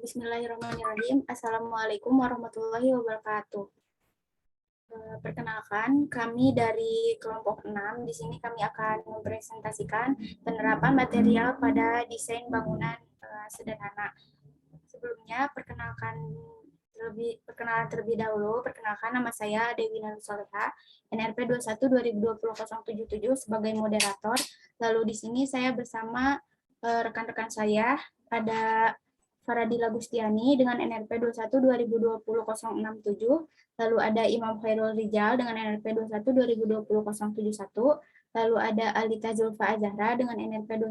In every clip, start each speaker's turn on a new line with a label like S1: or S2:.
S1: Bismillahirrahmanirrahim. Assalamualaikum warahmatullahi wabarakatuh. Perkenalkan, kami dari kelompok 6. Di sini kami akan mempresentasikan penerapan material pada desain bangunan sederhana. Sebelumnya, perkenalan terlebih dahulu. Perkenalkan, nama saya Dewi Narusoleha, NRP 21-2020-077 sebagai moderator. Lalu di sini saya bersama rekan-rekan saya, ada Faradila Gustiani dengan NRP 21-2020-067, lalu ada Imam Khairul Rijal dengan NRP 21-2020-071, lalu ada Alita Zulfa Azahra dengan NRP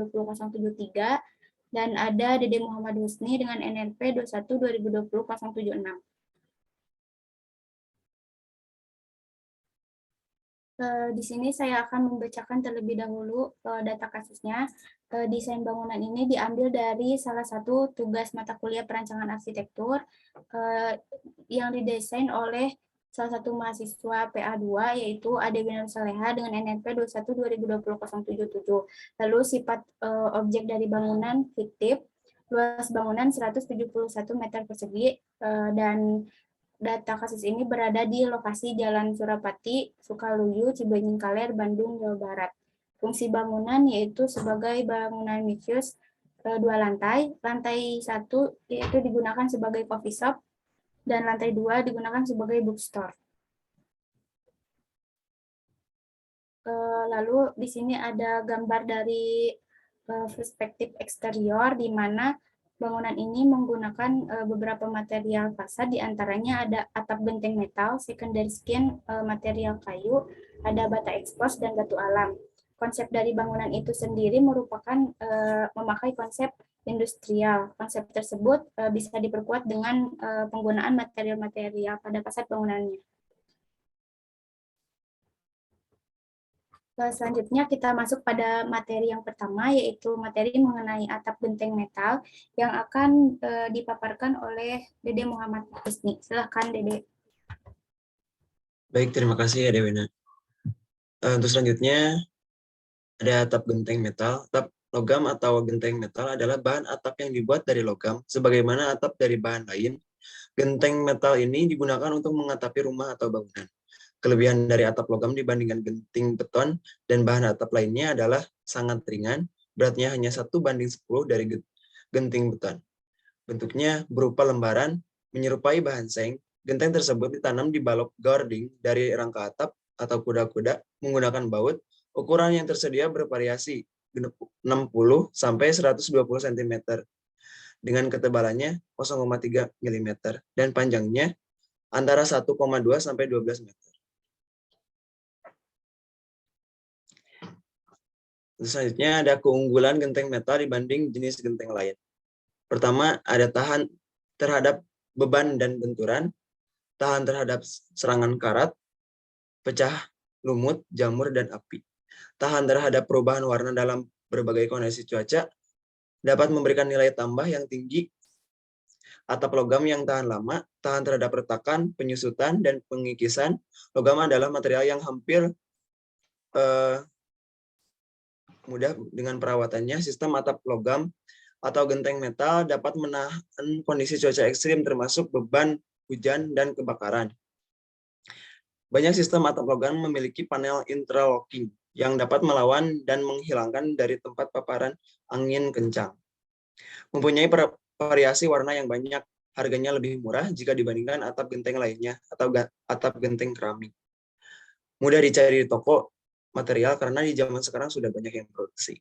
S1: 21-2020-073, dan ada Dede Muhammad Husni dengan NRP 21-2020-076. Di sini saya akan membacakan terlebih dahulu data kasusnya. Desain bangunan ini diambil dari salah satu tugas mata kuliah perancangan arsitektur yang didesain oleh salah satu mahasiswa PA2, yaitu Ade Binar Saleha dengan NNP 21-2020-077. Lalu sifat objek dari bangunan fiktif, luas bangunan 171 meter persegi, dan data kasus ini berada di lokasi Jalan Surapati, Sukaluyu, Cibenying Kaler, Bandung, Jawa Barat. Fungsi bangunan yaitu sebagai bangunan mixed use 2 lantai. Lantai 1 yaitu digunakan sebagai coffee shop, dan lantai 2 digunakan sebagai bookstore. Lalu di sini ada gambar dari perspektif eksterior, di mana bangunan ini menggunakan beberapa material fasad, diantaranya ada atap genteng metal, secondary skin material kayu, ada bata ekspos, dan batu alam. Konsep dari bangunan itu sendiri merupakan memakai konsep industrial. Konsep tersebut bisa diperkuat dengan penggunaan material-material pada fasad bangunannya. Selanjutnya kita masuk pada materi yang pertama, yaitu materi mengenai atap genteng metal yang akan dipaparkan oleh Dede Muhammad Husni. Silahkan Dede.
S2: Baik, terima kasih ya Dewena. Untuk selanjutnya ada atap genteng metal. Atap logam atau genteng metal adalah bahan atap yang dibuat dari logam, sebagaimana atap dari bahan lain. Genteng metal ini digunakan untuk mengatapi rumah atau bangunan. Kelebihan dari atap logam dibandingkan genting beton dan bahan atap lainnya adalah sangat ringan, beratnya hanya 1:10 dari genting beton. Bentuknya berupa lembaran, menyerupai bahan seng. Genteng tersebut ditanam di balok guarding dari rangka atap atau kuda-kuda menggunakan baut. Ukuran yang tersedia bervariasi 60 sampai 120 cm dengan ketebalannya 0,3 mm dan panjangnya antara 1,2 sampai 12 meter. Selanjutnya ada keunggulan genteng metal dibanding jenis genteng lain. Pertama, ada tahan terhadap beban dan benturan, tahan terhadap serangan karat, pecah lumut, jamur, dan api. Tahan terhadap perubahan warna dalam berbagai kondisi cuaca, dapat memberikan nilai tambah yang tinggi. Atap logam yang tahan lama, tahan terhadap retakan, penyusutan, dan pengikisan. Logam adalah material yang hampir mudah dengan perawatannya. Sistem atap logam atau genteng metal dapat menahan kondisi cuaca ekstrim termasuk beban, hujan, dan kebakaran. Banyak sistem atap logam memiliki panel interlocking yang dapat melawan dan menghilangkan dari tempat paparan angin kencang. Mempunyai variasi warna yang banyak, harganya lebih murah jika dibandingkan atap genteng lainnya atau atap genteng keramik. Mudah dicari di toko material karena di zaman sekarang sudah banyak yang produksi.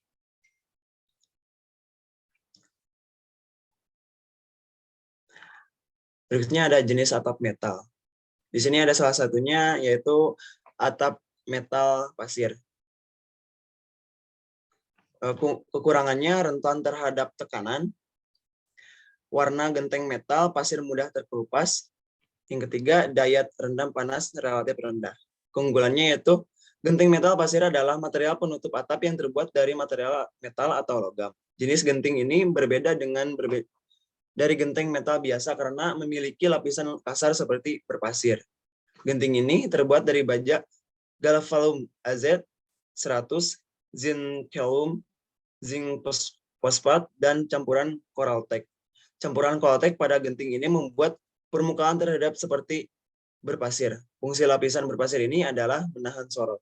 S2: Berikutnya ada jenis atap metal. Di sini ada salah satunya yaitu atap metal pasir. Kekurangannya rentan terhadap tekanan, warna genteng metal pasir mudah terkelupas. Yang ketiga, daya rendam panas relatif rendah. Keunggulannya yaitu genting metal pasir adalah material penutup atap yang terbuat dari material metal atau logam. Jenis genting ini berbeda dari genting metal biasa karena memiliki lapisan kasar seperti berpasir. Genting ini terbuat dari baja galvalume AZ 100, zinc calum, zinc fosfat, dan campuran Coraltech. Campuran Coldtech pada genting ini membuat permukaan terhadap seperti berpasir. Fungsi lapisan berpasir ini adalah menahan sorot.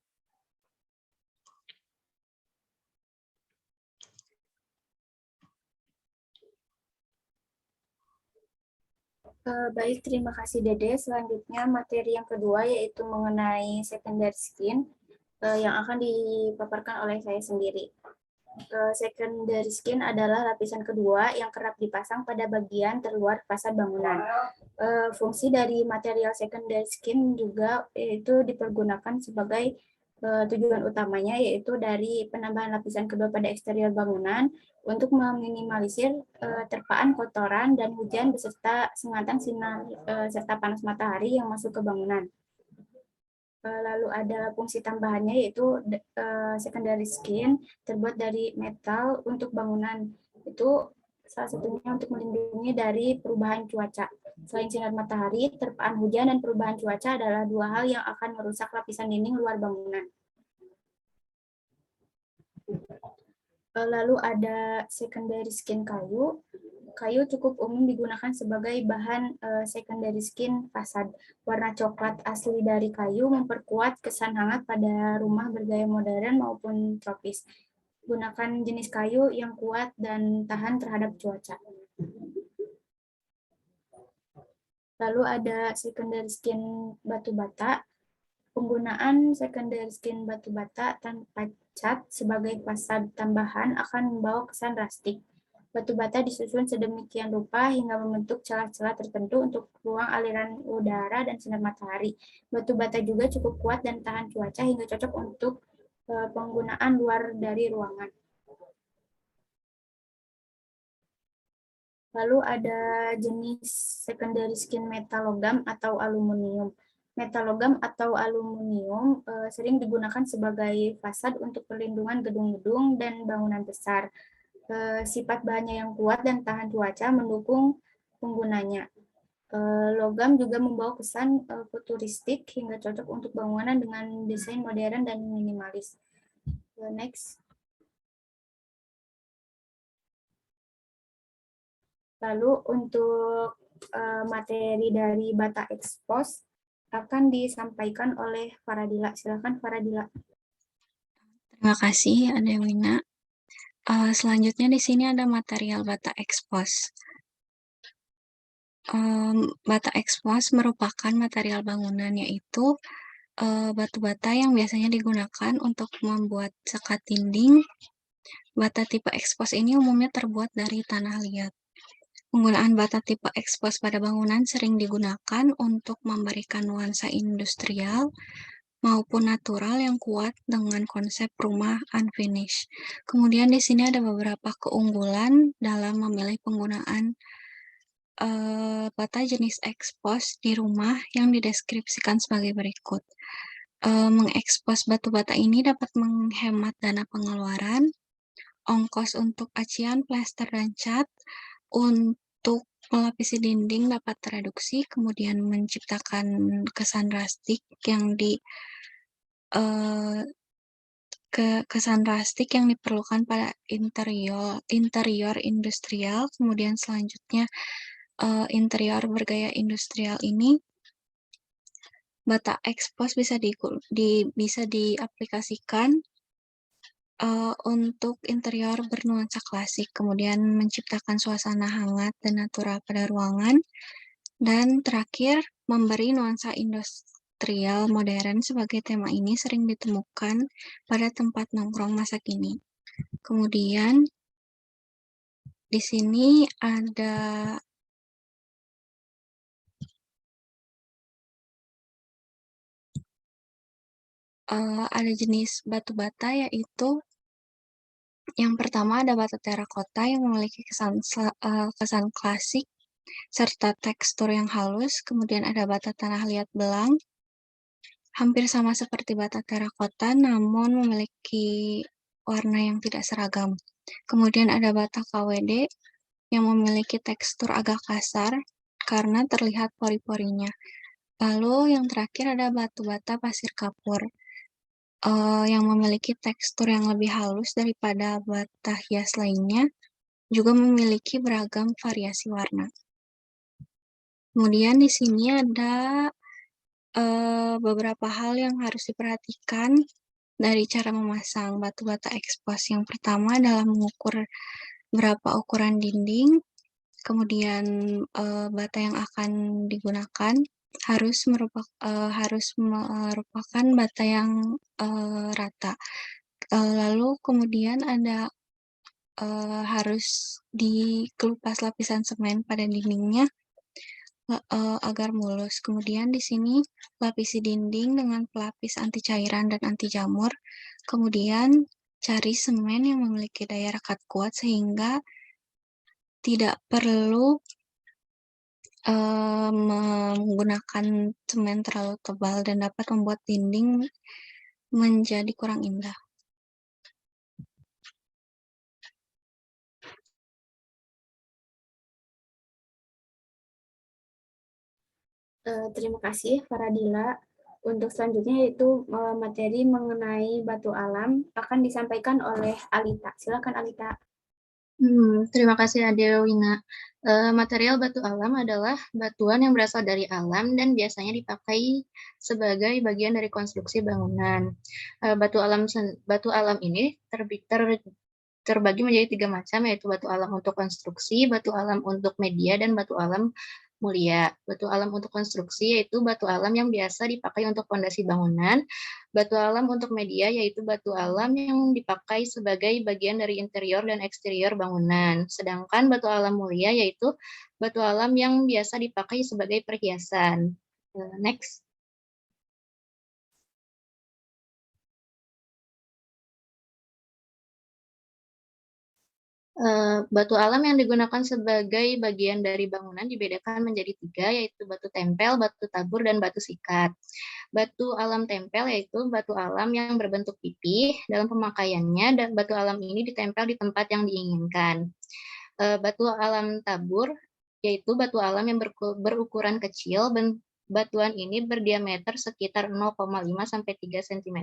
S1: Baik, terima kasih Dede. Selanjutnya materi yang kedua yaitu mengenai secondary skin yang akan dipaparkan oleh saya sendiri. Secondary skin adalah lapisan kedua yang kerap dipasang pada bagian terluar fasad bangunan. Fungsi dari material secondary skin juga yaitu dipergunakan sebagai tujuan utamanya yaitu dari penambahan lapisan kedua pada eksterior bangunan untuk meminimalisir terpaan kotoran dan hujan beserta sengatan sinar serta panas matahari yang masuk ke bangunan. Lalu ada fungsi tambahannya yaitu secondary skin terbuat dari metal untuk bangunan. Itu salah satunya untuk melindungi dari perubahan cuaca. Selain sinar matahari, terpaan hujan dan perubahan cuaca adalah dua hal yang akan merusak lapisan dinding luar bangunan. Lalu ada secondary skin kayu. Kayu cukup umum digunakan sebagai bahan secondary skin fasad. Warna coklat asli dari kayu memperkuat kesan hangat pada rumah bergaya modern maupun tropis. Gunakan jenis kayu yang kuat dan tahan terhadap cuaca. Lalu ada secondary skin batu bata. Penggunaan secondary skin batu bata tanpa cat sebagai fasad tambahan akan membawa kesan rustik. Batu bata disusun sedemikian rupa hingga membentuk celah-celah tertentu untuk ruang aliran udara dan sinar matahari. Batu bata juga cukup kuat dan tahan cuaca hingga cocok untuk penggunaan luar dari ruangan. Lalu ada jenis secondary skin metal logam atau aluminium. Metal logam atau aluminium sering digunakan sebagai fasad untuk perlindungan gedung-gedung dan bangunan besar. Sifat bahannya yang kuat dan tahan cuaca mendukung penggunanya. Logam juga membawa kesan futuristik hingga cocok untuk bangunan dengan desain modern dan minimalis. Next. Lalu untuk materi dari bata expose akan disampaikan oleh Faradila. Silakan Faradila.
S3: Terima kasih, Adewina. Selanjutnya di sini ada material bata expose. Bata expose merupakan material bangunan, yaitu batu bata yang biasanya digunakan untuk membuat sekat dinding. Bata tipe expose ini umumnya terbuat dari tanah liat. Penggunaan bata tipe expose pada bangunan sering digunakan untuk memberikan nuansa industrial maupun natural yang kuat dengan konsep rumah unfinished. Kemudian di sini ada beberapa keunggulan dalam memilih penggunaan bata jenis expose di rumah yang dideskripsikan sebagai berikut. Mengekspos batu bata ini dapat menghemat dana pengeluaran, ongkos untuk acian, plester, dan cat, untuk melapisi dinding dapat tereduksi, kemudian menciptakan kesan rustik yang kesan rustik yang diperlukan pada interior industrial. Kemudian selanjutnya interior bergaya industrial ini bata expose bisa diaplikasikan untuk interior bernuansa klasik, kemudian menciptakan suasana hangat dan natural pada ruangan, dan terakhir memberi nuansa industrial modern. Sebagai tema ini sering ditemukan pada tempat nongkrong masa kini. Kemudian di sini ada jenis batu bata, yaitu yang pertama ada bata terakota yang memiliki kesan klasik serta tekstur yang halus. Kemudian ada bata tanah liat belang, hampir sama seperti bata terakota namun memiliki warna yang tidak seragam. Kemudian ada bata KWD yang memiliki tekstur agak kasar karena terlihat pori-porinya. Lalu yang terakhir ada batu bata pasir kapur yang memiliki tekstur yang lebih halus daripada bata hias lainnya juga memiliki beragam variasi warna. Kemudian di sini ada beberapa hal yang harus diperhatikan dari cara memasang batu bata ekspos. Yang pertama adalah mengukur berapa ukuran dinding, kemudian bata yang akan digunakan harus merupakan bata yang rata. Lalu kemudian ada harus dikelupas lapisan semen pada dindingnya agar mulus. Kemudian di sini lapisi dinding dengan pelapis anti cairan dan anti jamur. Kemudian cari semen yang memiliki daya rekat kuat sehingga tidak perlu menggunakan semen terlalu tebal dan dapat membuat dinding menjadi kurang indah.
S1: Terima kasih, Faradila. Untuk selanjutnya yaitu materi mengenai batu alam akan disampaikan oleh Alita. Silakan Alita.
S4: Terima kasih Adelwina. Material batu alam adalah batuan yang berasal dari alam dan biasanya dipakai sebagai bagian dari konstruksi bangunan. Batu alam ini terbagi menjadi 3 macam, yaitu batu alam untuk konstruksi, batu alam untuk media, dan batu alam mulia. Batu alam untuk konstruksi yaitu batu alam yang biasa dipakai untuk fondasi bangunan. Batu alam untuk media yaitu batu alam yang dipakai sebagai bagian dari interior dan eksterior bangunan. Sedangkan batu alam mulia yaitu batu alam yang biasa dipakai sebagai perhiasan. Next. Batu alam yang digunakan sebagai bagian dari bangunan dibedakan menjadi 3, yaitu batu tempel, batu tabur, dan batu sikat. Batu alam tempel yaitu batu alam yang berbentuk pipih dalam pemakaiannya, dan batu alam ini ditempel di tempat yang diinginkan. Batu alam tabur yaitu batu alam yang berukuran kecil, batuan ini berdiameter sekitar 0,5 sampai 3 cm.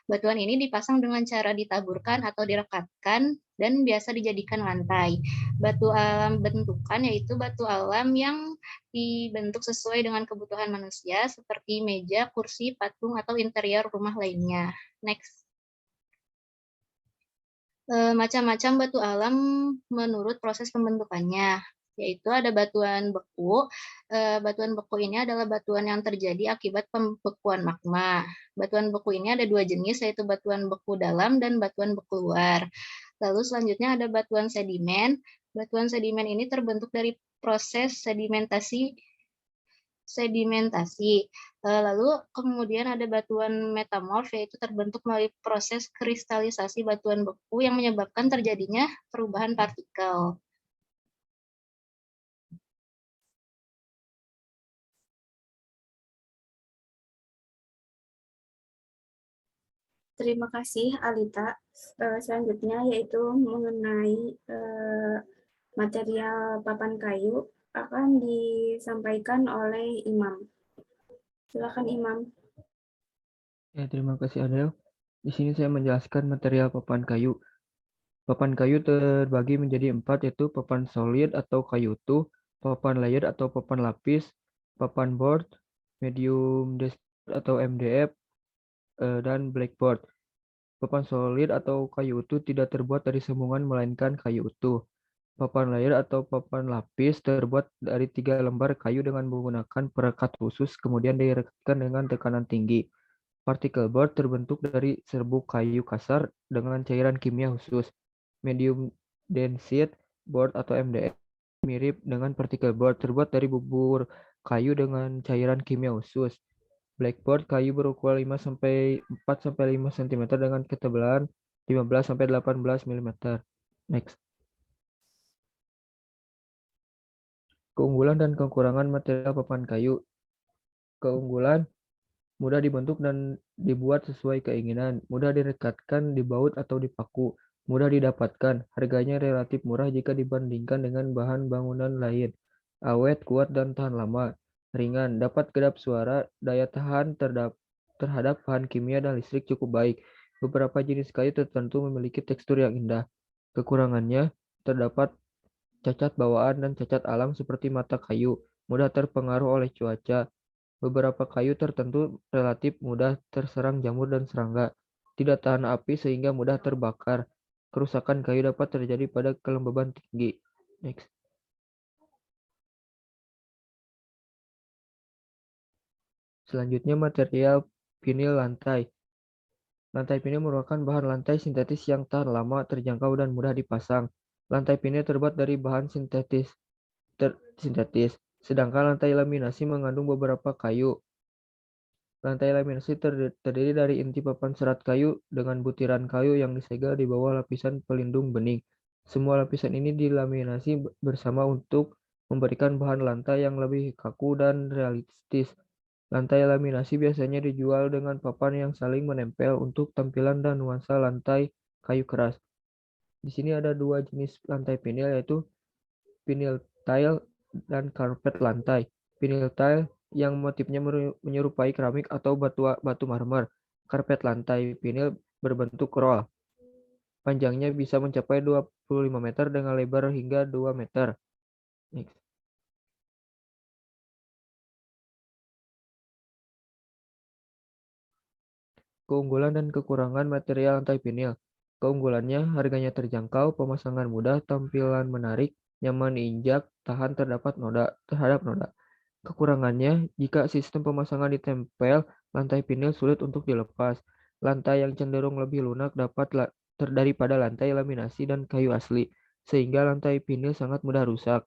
S4: Batuan ini dipasang dengan cara ditaburkan atau direkatkan dan biasa dijadikan lantai. Batu alam bentukan yaitu batu alam yang dibentuk sesuai dengan kebutuhan manusia seperti meja, kursi, patung, atau interior rumah lainnya. Next. Macam-macam batu alam menurut proses pembentukannya, yaitu ada batuan beku. Batuan beku ini adalah batuan yang terjadi akibat pembekuan magma. Batuan beku ini ada 2 jenis, yaitu batuan beku dalam dan batuan beku luar. Lalu selanjutnya ada batuan sedimen. Batuan sedimen ini terbentuk dari proses sedimentasi. Lalu kemudian ada batuan metamorf, yaitu terbentuk melalui proses kristalisasi batuan beku yang menyebabkan terjadinya perubahan partikel.
S1: Terima kasih Alita. Selanjutnya yaitu mengenai material papan kayu akan disampaikan oleh Imam. Silakan Imam.
S5: Ya, terima kasih Adel. Di sini saya menjelaskan material papan kayu. Papan kayu terbagi menjadi 4, yaitu papan solid atau kayu utuh, papan layer atau papan lapis, papan board, medium deskboard atau MDF, dan blackboard. Papan solid atau kayu utuh tidak terbuat dari sambungan melainkan kayu utuh. Papan layer atau papan lapis terbuat dari 3 lembar kayu dengan menggunakan perekat khusus, kemudian direkatkan dengan tekanan tinggi. Particle board terbentuk dari serbuk kayu kasar dengan cairan kimia khusus. Medium density board atau MDF mirip dengan particle board, terbuat dari bubur kayu dengan cairan kimia khusus. Blackboard kayu berukuran 4-5 cm dengan ketebalan 15-18 mm. Next. Keunggulan dan kekurangan material papan kayu. Keunggulan: mudah dibentuk dan dibuat sesuai keinginan, mudah direkatkan, dibaut atau dipaku, mudah didapatkan, harganya relatif murah jika dibandingkan dengan bahan bangunan lain, awet, kuat, dan tahan lama, ringan, dapat kedap suara, daya tahan terhadap bahan kimia dan listrik cukup baik. Beberapa jenis kayu tertentu memiliki tekstur yang indah. Kekurangannya, terdapat cacat bawaan dan cacat alam seperti mata kayu, mudah terpengaruh oleh cuaca. Beberapa kayu tertentu relatif mudah terserang jamur dan serangga, tidak tahan api sehingga mudah terbakar. Kerusakan kayu dapat terjadi pada kelembaban tinggi. Next. Selanjutnya material vinil lantai. Lantai vinil merupakan bahan lantai sintetis yang tahan lama, terjangkau, dan mudah dipasang. Lantai vinil terbuat dari bahan sintetis, sedangkan lantai laminasi mengandung beberapa kayu. Lantai laminasi terdiri dari inti papan serat kayu dengan butiran kayu yang disegel di bawah lapisan pelindung bening. Semua lapisan ini dilaminasi bersama untuk memberikan bahan lantai yang lebih kaku dan realistis. Lantai laminasi biasanya dijual dengan papan yang saling menempel untuk tampilan dan nuansa lantai kayu keras. Di sini ada dua jenis lantai vinil, yaitu vinil tile dan karpet lantai. Vinil tile yang motifnya menyerupai keramik atau batu marmer. Karpet lantai vinil berbentuk roll. Panjangnya bisa mencapai 25 meter dengan lebar hingga 2 meter. Next. Keunggulan dan kekurangan material lantai vinil. Keunggulannya, harganya terjangkau, pemasangan mudah, tampilan menarik, nyaman diinjak, tahan terhadap noda. Kekurangannya, jika sistem pemasangan ditempel, lantai vinil sulit untuk dilepas. Lantai yang cenderung lebih lunak daripada lantai laminasi dan kayu asli, sehingga lantai vinil sangat mudah rusak.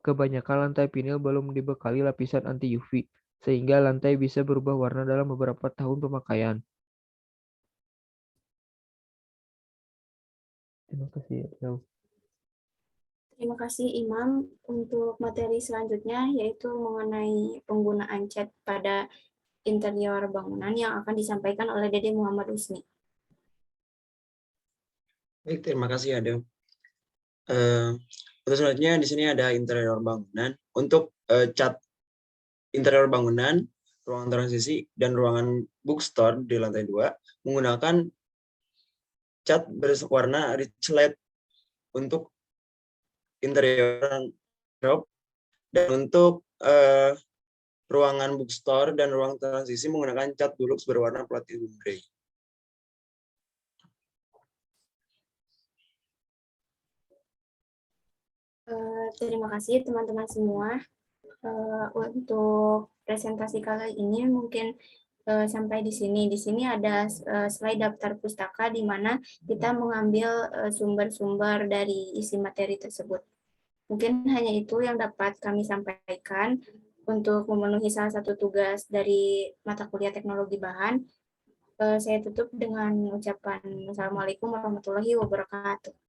S5: Kebanyakan lantai vinil belum dibekali lapisan anti UV, sehingga lantai bisa berubah warna dalam beberapa tahun pemakaian. Terima kasih.
S1: Terima kasih Imam. Untuk materi selanjutnya yaitu mengenai penggunaan cat pada interior bangunan yang akan disampaikan oleh Dede Muhammad Husni.
S2: Baik, terima kasih Ade. Untuk selanjutnya di sini ada interior bangunan. Untuk cat interior bangunan, ruangan transisi, dan ruangan bookstore di lantai 2 menggunakan cat berwarna rich light untuk interior shop, dan untuk ruangan bookstore dan ruang transisi menggunakan cat dulux berwarna platinum gray.
S1: Terima kasih teman-teman semua. Untuk presentasi kali ini mungkin sampai di sini. Di sini ada slide daftar pustaka di mana kita mengambil sumber-sumber dari isi materi tersebut. Mungkin hanya itu yang dapat kami sampaikan untuk memenuhi salah satu tugas dari mata kuliah teknologi bahan. Saya tutup dengan ucapan Assalamualaikum warahmatullahi wabarakatuh.